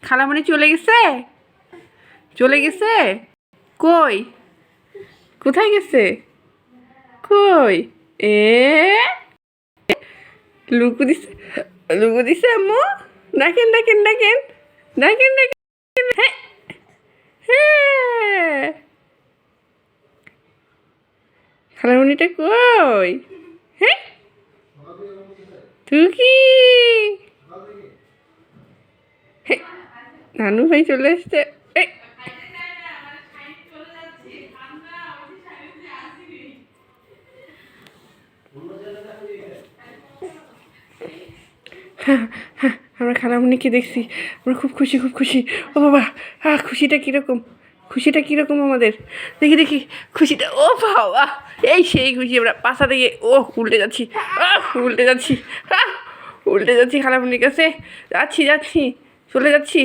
খালামণি চলে গেছে? চলে গেছে? কই? কোথায় গেছে? কই? এ লুকু দিছে, লুকু দিছে আম্মু। দেখেন দেখেন দেখেন দেখেন দেখেন। হ্যাঁ হ্যাঁ, খালামণিটা কই? হ্যাঁ টুকি, হ্যাঁ, নানু ভাই চলে এসছে। এই, হ্যাঁ হ্যাঁ, আমরা খালামণিকে দেখছি, আমরা খুব খুশি খুব খুশি। ও বাবা, খুশিটা কীরকম, খুশিটা কীরকম আমাদের? দেখি দেখি খুশিটা। ও বাবা, এই সেই খুশি। আমরা পাশা দিয়ে উল্টে যাচ্ছি, উল্টে যাচ্ছি, উল্টে যাচ্ছি খালামণির কাছে। যাচ্ছি যাচ্ছি, চলে যাচ্ছি।